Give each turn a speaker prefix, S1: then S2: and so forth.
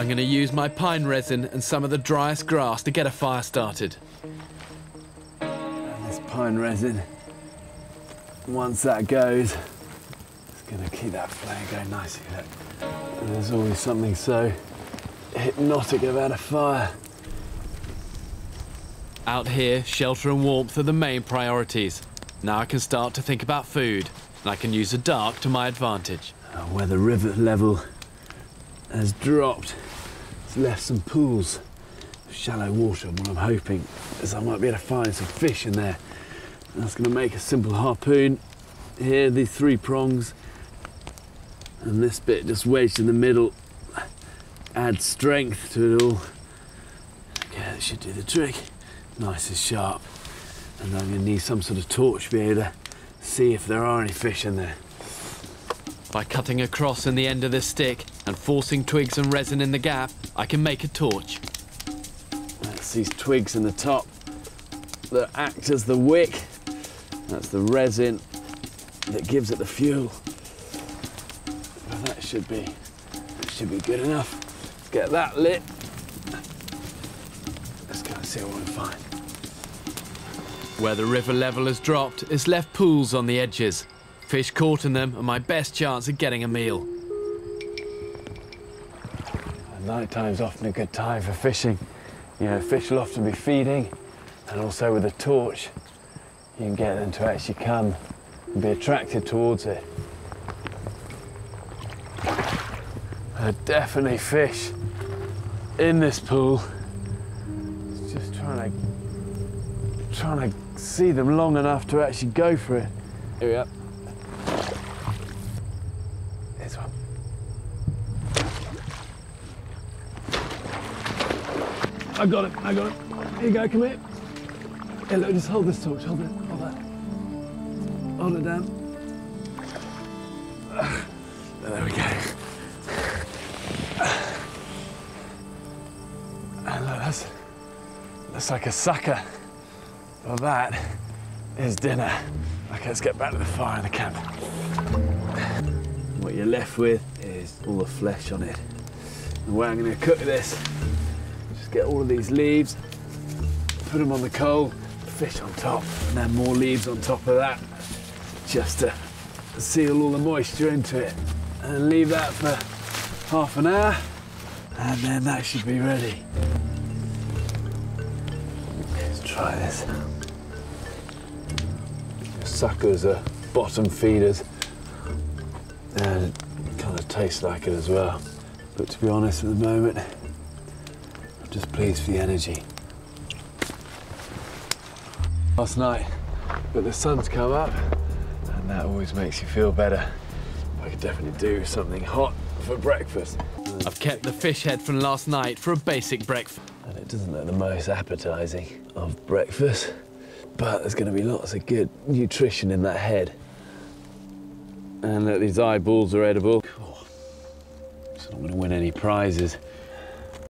S1: I'm going to use my pine resin and some of the driest grass to get a fire started.
S2: And this pine resin, once that goes, it's going to keep that flame going nicely. Look. And there's always something so hypnotic about a fire.
S1: Out here, shelter and warmth are the main priorities. Now I can start to think about food, and I can use the dark to my advantage.
S2: Where the river level has dropped, it's left some pools of shallow water. What I'm hoping is I might be able to find some fish in there. And that's going to make a simple harpoon. Here, these 3 prongs, and this bit just wedged in the middle adds strength to it all. Okay, that should do the trick. Nice and sharp. And I'm going to need some sort of torch to be able to see if there are any fish in there.
S1: By cutting a cross in the end of this stick and forcing twigs and resin in the gap, I can make a torch.
S2: That's these twigs in the top that act as the wick. That's the resin that gives it the fuel. But that should be good enough. Let's get that lit. Let's go and see what we can find.
S1: Where the river level has dropped, it's left pools on the edges. Fish caught in them are my best chance of getting a meal.
S2: Night time's often a good time for fishing. You know, fish will often be feeding, and also with a torch, you can get them to actually come and be attracted towards it. There are definitely fish in this pool. Just trying to see them long enough to actually go for it. Here we are. This one. I got it. Here you go, come here. Hey, look, just hold this torch, hold it. Hold it down. There we go. And look, that's like a sucker. Well, that is dinner. Okay, let's get back to the fire in the camp. What you're left with is all the flesh on it. The way I'm going to cook this, just get all of these leaves, put them on the coal, fish on top, and then more leaves on top of that, just to seal all the moisture into it. And leave that for half an hour, and then that should be ready. Let's try this. Suckers are bottom feeders, and it kind of tastes like it as well. But to be honest, at the moment, I'm just pleased for the energy. Last night, but the sun's come up, and that always makes you feel better. I could definitely do something hot for breakfast.
S1: I've kept the fish head from last night for a basic breakfast.
S2: And it doesn't look the most appetizing of breakfast, but there's going to be lots of good nutrition in that head. And look, these eyeballs are edible. Oh, so I'm not going to win any prizes.